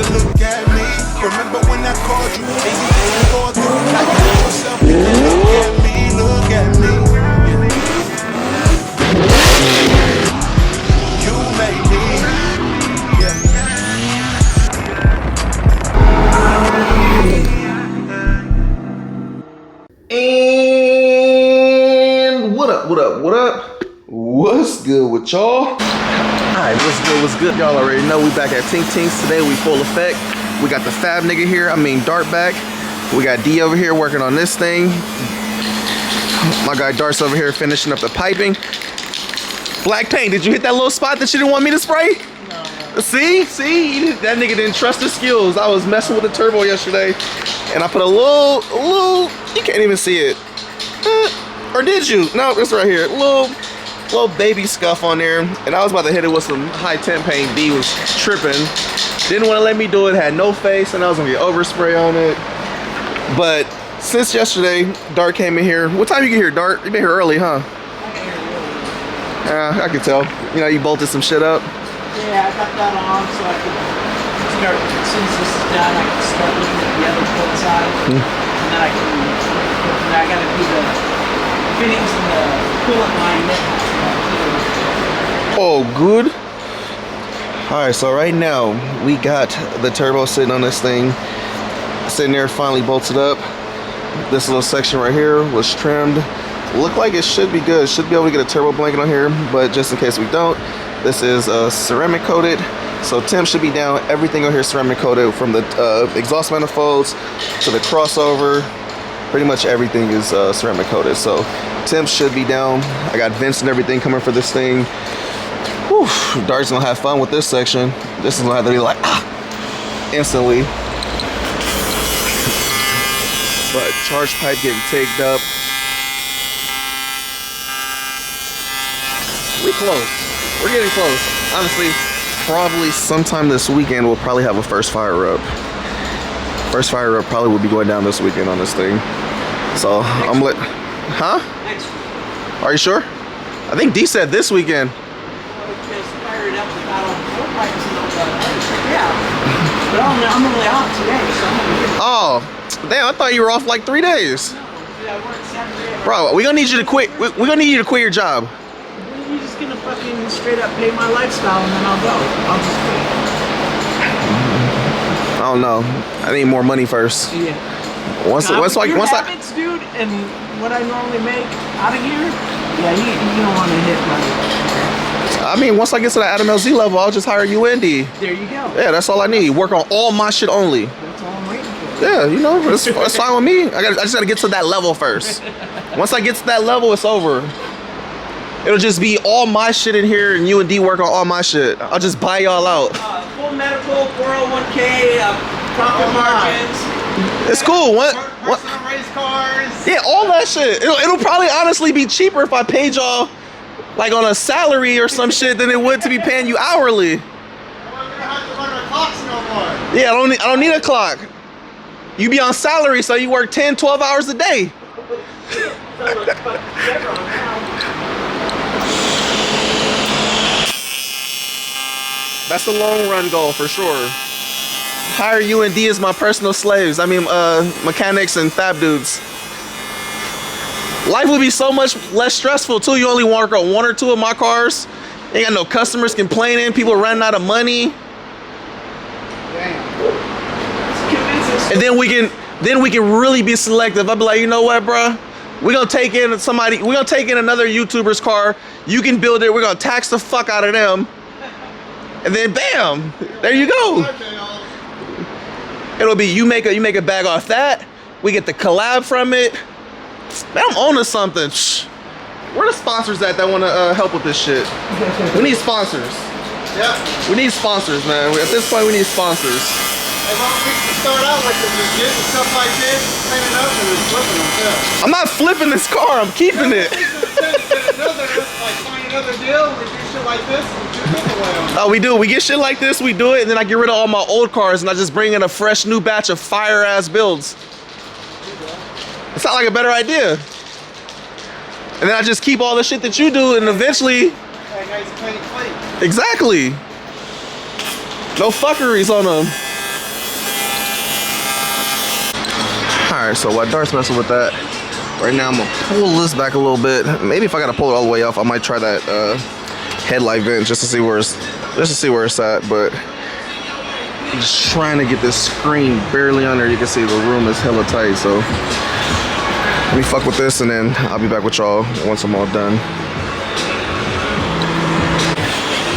to look at me. Remember when I called you baby? Going through how you let yourself look at me, look at me. You made me. And what up, what up, what up? What's good with y'all? Alright, what's good? Y'all already know we back at Tink Tinks today. We full effect. We got the fab nigga here, Dart back. We got D over here working on this thing. My guy Dart's over here finishing up the piping. Black paint, did you hit that little spot that you didn't want me to spray? No. See, that nigga didn't trust his skills. I was messing with the turbo yesterday, and I put a little, you can't even see it. Or did you? No, it's right here. Little baby scuff on there, and I was about to hit it with some high temp paint. D was tripping, didn't want to let me do it, had no face, and I was gonna get overspray on it. But since yesterday, Dart came in here. What time you get here, Dart? You been here early, huh? I can tell. You know, you bolted some shit up. Yeah, I got that on so I could start, as soon as this is done, I can start looking at the other bolt side. And then I gotta do the fittings and the coolant line net. Oh, good. Alright, so right now we got the turbo sitting on this thing, sitting there finally bolted up. This little section right here was trimmed. Look like it should be good. Should be able to get a turbo blanket on here, but just in case we don't, this is ceramic coated. So temp should be down. Everything on here is ceramic coated, from the exhaust manifolds to the crossover. Pretty much everything is ceramic coated. So temp should be down. I got vents and everything coming for this thing. Whew, Dart's gonna have fun with this section. This is gonna have to be like, instantly. But charge pipe getting tagged up. We close. We're getting close. Honestly, probably sometime this weekend we'll probably have a first fire up. First fire up probably will be going down this weekend on this thing. So I'm lit. Huh? Next week. Are you sure? I think D said this weekend. Yeah. But I'm only off today, so I'm gonna get it. Oh, damn! I thought you were off like 3 days. No, I work Saturday. Bro, we gonna need you to quit. We're gonna need you to quit your job. You're just gonna fucking straight up pay my lifestyle and then I'll go. I'll just quit. I don't know. I need more money first. Yeah. Once habits, dude, and what I normally make out of here, yeah, you don't want to hit money. I mean, once I get to the Adam LZ level, I'll just hire you, Indy. There you go. Yeah, that's all I need. Work on all my shit only. That's all I'm waiting for. Yeah, you know, it's fine with me. I just gotta get to that level first. Once I get to that level, it's over. It'll just be all my shit in here, and you and D work on all my shit. I'll just buy y'all out. Full medical, 401k, profit margins. It's cool. What? Personal race cars. Yeah, all that shit. It'll probably honestly be cheaper if I paid y'all like on a salary or some shit than it would to be paying you hourly. I don't have to run our clocks no more. Yeah, I don't need a clock. You be on salary, so you work 10, 12 hours a day. That's the long run goal for sure. Hire you and D as my personal slaves. I mean, mechanics and fab dudes. Life would be so much less stressful too. You only work on 1 or 2 of my cars. Ain't got no customers complaining. People running out of money. Damn. And then we can really be selective. I'll be like, you know what, bro? We're gonna take in another YouTuber's car. You can build it. We're gonna tax the fuck out of them. And then bam, there you go. It'll be you make a bag off that. We get the collab from it. Man, I'm owning something. Shh. Where the sponsors at that want to help with this shit? We need sponsors. Yeah. We need sponsors, man. At this point, we need sponsors. Hey, well, we can start out like this, just getting stuff like this, cleaning up, and then flipping them. Yeah. I'm not flipping this car. I'm keeping it. Like find another deal, we do shit like this, and do this away on it. Oh, we do. We get shit like this, we do it, and then I get rid of all my old cars, and I just bring in a fresh new batch of fire-ass builds. It sounds like a better idea. And then I just keep all the shit that you do, and eventually... That guy's a clean plate. Exactly. No fuckeries on them. Alright, so while Dart's messing with that, right now I'm gonna pull this back a little bit. Maybe if I gotta pull it all the way off, I might try that headlight vent just to see where it's at. But I'm just trying to get this screen barely under. You can see the room is hella tight, so let me fuck with this and then I'll be back with y'all once I'm all done.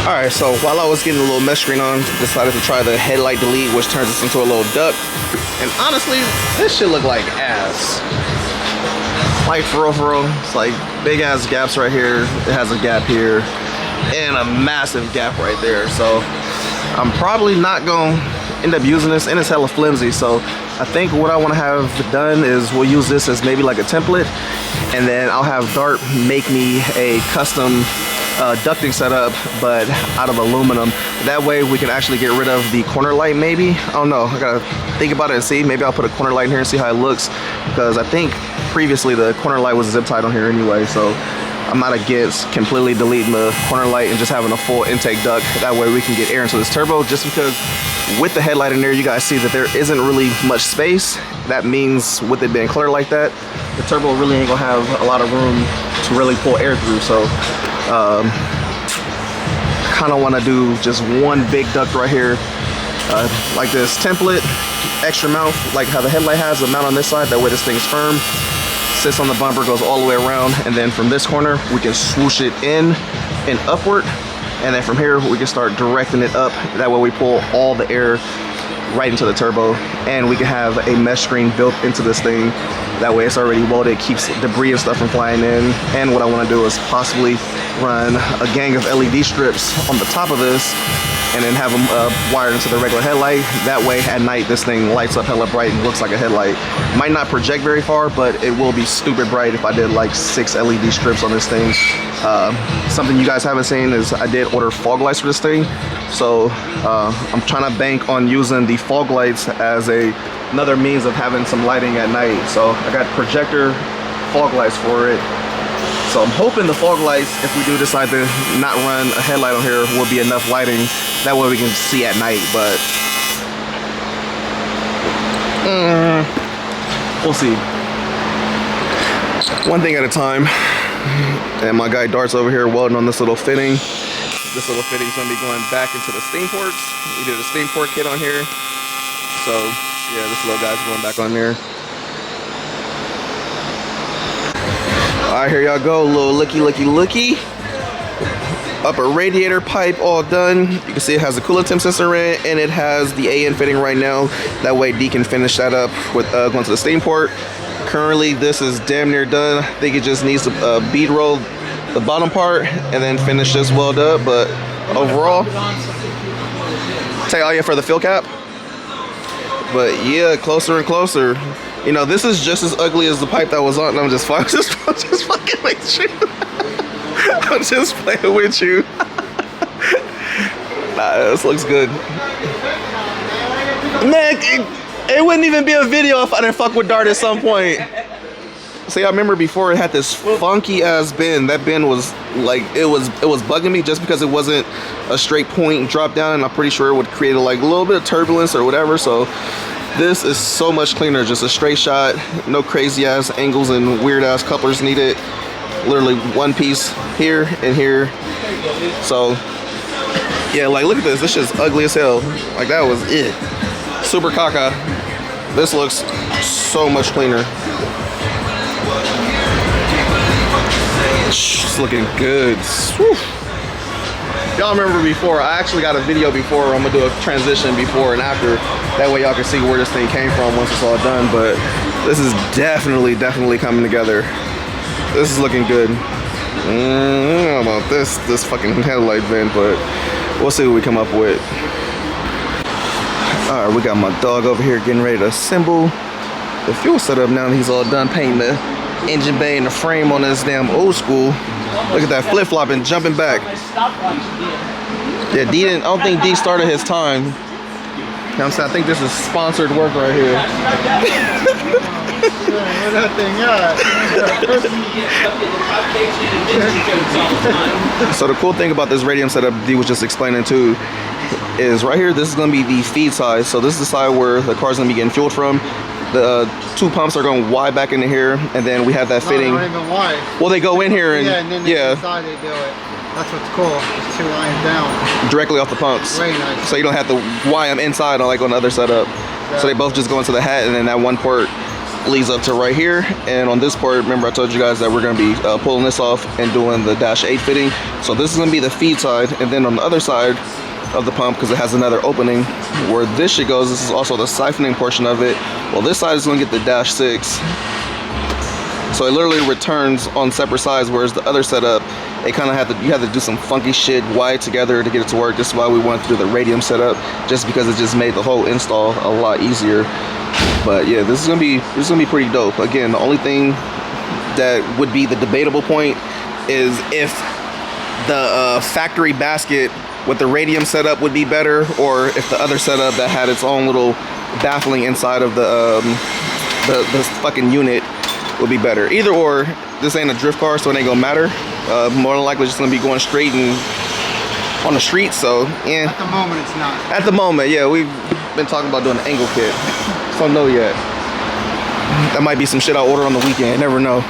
Alright, so while I was getting a little mesh screen on, decided to try the headlight delete, which turns this into a little duct. And honestly, this shit look like ass. Like for real, it's like big ass gaps right here. It has a gap here and a massive gap right there. So I'm probably not gonna end up using this, and it's hella flimsy. So I think what I wanna have done is we'll use this as maybe like a template, and then I'll have Dart make me a custom ducting setup, but out of aluminum. That way we can actually get rid of the corner light maybe. I don't know, I gotta think about it and see. Maybe I'll put a corner light in here and see how it looks, because I think previously the corner light was zip tied on here anyway, so I'm not against completely deleting the corner light and just having a full intake duct. That way we can get air into this turbo, just because with the headlight in there, you guys see that there isn't really much space. That means with it being clear like that, the turbo really ain't gonna have a lot of room to really pull air through. So kind of want to do just one big duct right here, like this template, extra mount, like how the headlight has a mount on this side. That way this thing's firm, sits on the bumper, goes all the way around, and then from this corner we can swoosh it in and upward, and then from here we can start directing it up. That way we pull all the air right into the turbo, and we can have a mesh screen built into this thing. That way it's already welded, keeps debris and stuff from flying in. And what I want to do is possibly run a gang of LED strips on the top of this, and then have them wired into the regular headlight. That way at night this thing lights up hella bright and looks like a headlight. Might not project very far, but it will be stupid bright if I did like 6 LED strips on this thing. Something you guys haven't seen is I did order fog lights for this thing. So I'm trying to bank on using the fog lights as another means of having some lighting at night. So I got projector fog lights for it. So I'm hoping the fog lights, if we do decide to not run a headlight on here, will be enough lighting. That way we can see at night, but we'll see. One thing at a time. And my guy Dart's over here welding on this little fitting. This little fitting is gonna be going back into the steam ports. We did a steam port kit on here. So yeah, this little guy's going back on there. All right, here y'all go, little looky. Upper radiator pipe all done. You can see it has the coolant temp sensor in it, and it has the AN fitting right now. That way D can finish that up with going to the steam port. Currently, this is damn near done. I think it just needs to bead roll the bottom part and then finish this weld up. But overall, take all you for the fill cap. But yeah, closer and closer. You know, this is just as ugly as the pipe that was on. I'm just fucking with you. I'm just playing with you. Nah, this looks good. Man, it wouldn't even be a video if I didn't fuck with Dart at some point. See, I remember before it had this funky ass bend. That bend was like, it was bugging me just because it wasn't a straight point drop down, and I'm pretty sure it would create like a little bit of turbulence or whatever. So this is so much cleaner, just a straight shot, no crazy ass angles and weird ass couplers needed. Literally one piece here and here. So yeah, like look at this. This shit's ugly as hell. Like that was it. Super caca. This looks so much cleaner. It's looking good. Y'all remember before, I actually got a video before. I'm gonna do a transition before and after. That way y'all can see where this thing came from once it's all done. But this is definitely coming together. This is looking good. I don't know about this fucking headlight vent, but we'll see what we come up with. All right, we got my dog over here getting ready to assemble the fuel setup now that he's all done painting the engine bay and the frame on this damn old school. Look at that flip-flopping, jumping back. Yeah, D didn't, I don't think D started his time. You know what I'm saying? I think this is sponsored work right here. So the cool thing about this radium setup D was just explaining too is right here, this is going to be the feed side. So this is the side where the car's going to be getting fueled from. The two pumps are going wide back into here, and then we have that fitting. No, they're not even wide. Well, they go in here and yeah, and then inside they do it. That's what's cool. It's 2 lines down. Directly off the pumps. Very nice. So you don't have to wire them inside like on the other setup. Exactly. So they both just go into the hat, and then that one port leads up to right here. And on this port, remember I told you guys that we're going to be pulling this off and doing the dash 8 fitting. So this is going to be the feed side, and then on the other side of the pump, because it has another opening where this shit goes, this is also the siphoning portion of it. Well, this side is going to get the dash 6. So it literally returns on separate sides, whereas the other setup, it kind of you have to do some funky shit wired together to get it to work. This is why we wanted to do the radium setup, just because it just made the whole install a lot easier. But yeah, this is gonna be pretty dope. Again, the only thing that would be the debatable point is if the factory basket with the radium setup would be better, or if the other setup that had its own little baffling inside of the fucking unit would be better. Either or, this ain't a drift car, so it ain't gonna matter. More than likely, just gonna be going straight and on the street. So yeah. At the moment, it's not. At the moment, yeah, we've been talking about doing an angle kit. So no yet. That might be some shit I'll order on the weekend. Never know.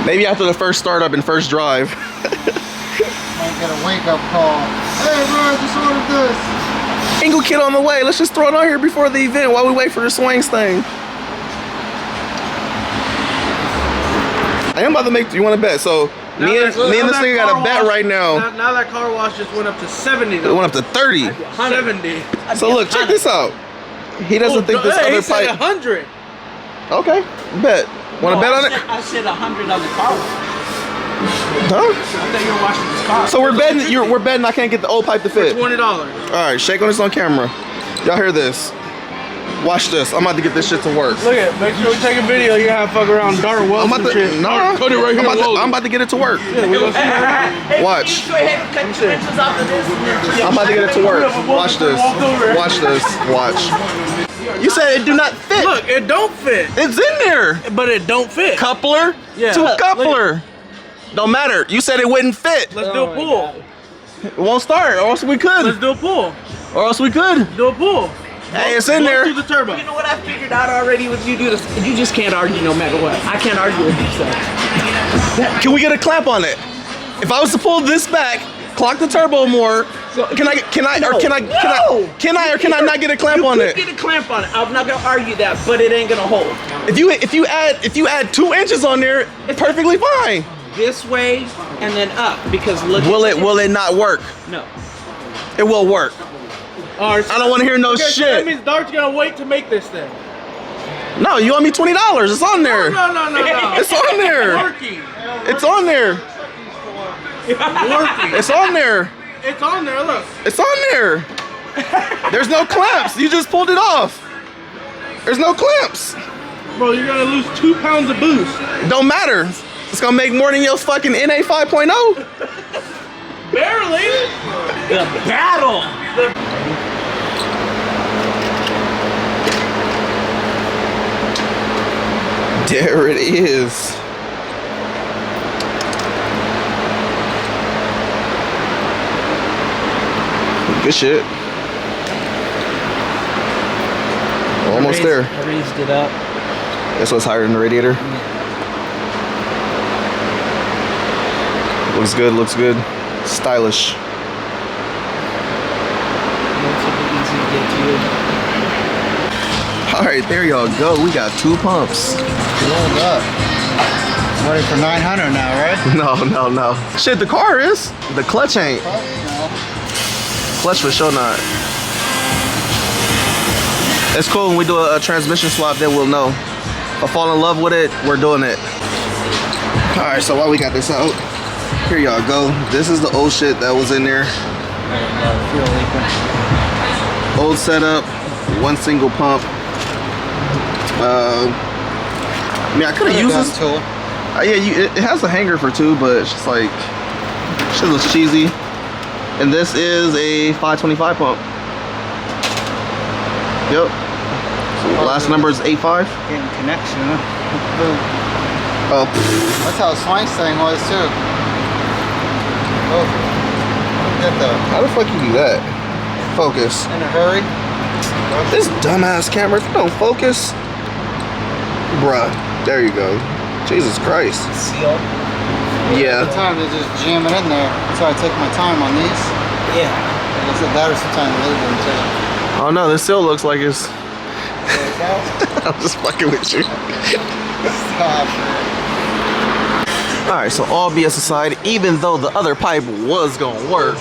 Maybe after the first startup and first drive. Might get a wake-up call. Hey, bro, I just ordered this. Angle kit on the way. Let's just throw it on here before the event while we wait for the swings thing. I am about to make. You want to bet? So me and this nigga got a bet right now. Now that car wash just went up to 70. It went up to 30. 70. So look, check this out. He doesn't think this other said pipe. 100. Okay, bet. Want to bet on it? I said 100 on the car wash. Huh? I thought you were washing this car. So we're betting. We're betting. I can't get the old pipe to fit. $20. All right, shake on this on camera. Y'all hear this? Watch this. I'm about to get this shit to work. Look at, make sure we take a video. You're gonna have fuck around Dart Wells and shit. No, Put it right here. I'm about to get it to work. Yeah, we gonna see. Watch. Go ahead and cut 2 inches off of this. I'm about to get it to work. Watch this. Watch this. Watch. You said it do not fit. Look, it don't fit. It's in there. But it don't fit. Coupler Yeah. to coupler. Don't matter. You said it wouldn't fit. Let's do a pull. It won't start, or else we could. Let's do a pull. Or else we could. Do a pull. Hey, it's in there. To the turbo. You know what I figured out already with you do this? You just can't argue no matter what. I can't argue with you, so. Can we get a clamp on it? If I was to pull this back, clock the turbo more, can I not get a clamp on it? Get a clamp on it. I'm not gonna argue that, but it ain't gonna hold. If you add 2 inches on there, it's perfectly fine. This way and then up, because look. Will it not work? No. It will work. I don't want to hear no shit. So that means Dart's gonna wait to make this thing. No, you owe me $20. It's on there. No. It's on there. Working. It's on there. Working. It's on there. It's on there. Look. It's on there. There's no clamps. You just pulled it off. There's no clamps. Bro, you're gonna lose 2 pounds of boost. Don't matter. It's gonna make more than your fucking NA 5.0. Barely. The battle. There it is. Good shit. Almost there. I raised it up. That's what's higher than the radiator. Looks good, looks good. Stylish. All right, there y'all go. We got 2 pumps. Rolled up. Ready for 900 now, right? No. Shit, the car is. The clutch ain't. Clutch for sure not. It's cool when we do a transmission swap, then we'll know. If I fall in love with it, we're doing it. All right, so while we got this out, here y'all go. This is the old shit that was in there. Old setup, 1 single pump. I mean, I could have used this. Yeah, it has a hanger for 2, but it's just like, shit looks cheesy. And this is a 525 pump. Yep. So last number is 85. Getting connection, huh? Oh. That's how Swank's thing was too. Oh. Get the. How the fuck you do that? Focus. In a hurry. This dumbass camera, if you don't focus. Bruh, there you go. Jesus Christ. Seal. Yeah. Every time they just jam it in there. So I take my time on these. Yeah. Like I said, that or sometimes leave them too. Oh no, this still looks like it's. There you go. I'm just fucking with you. Stop, man. Alright, so all BS aside, even though the other pipe was gonna work,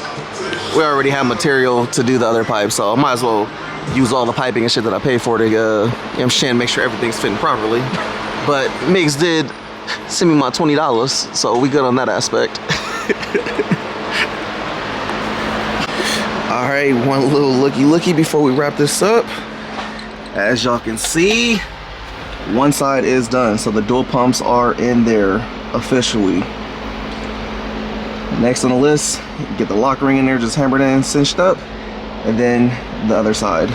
we already have material to do the other pipe, so I might as well use all the piping and shit that I paid for to, you know what I'm saying, make sure everything's fitting properly. But Migs did send me my $20, so we good on that aspect. Alright, one little looky before we wrap this up. As y'all can see, one side is done, so the dual pumps are in there officially. Next on the list, get the lock ring in there, just hammered in, cinched up, and then the other side.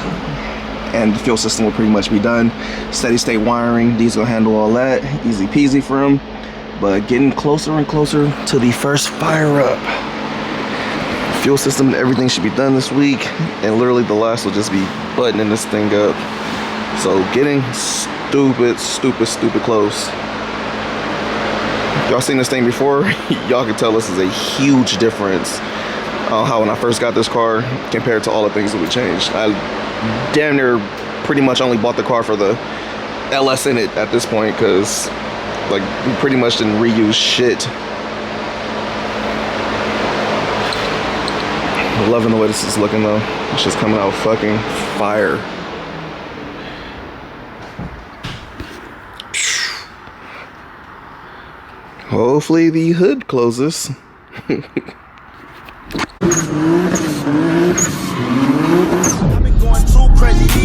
And the fuel system will pretty much be done. Steady state wiring, these will handle all that, easy peasy for them. But getting closer and closer to the first fire up. Fuel system and everything should be done this week, and literally the last will just be buttoning this thing up. So getting stupid close. Y'all seen this thing before? Y'all can tell this is a huge difference on how when I first got this car compared to all the things that we changed. I damn near pretty much only bought the car for the LS in it at this point, because like we pretty much didn't reuse shit. I'm loving the way this is looking though. It's just coming out fucking fire. Hopefully the hood closes. I've been going too crazy.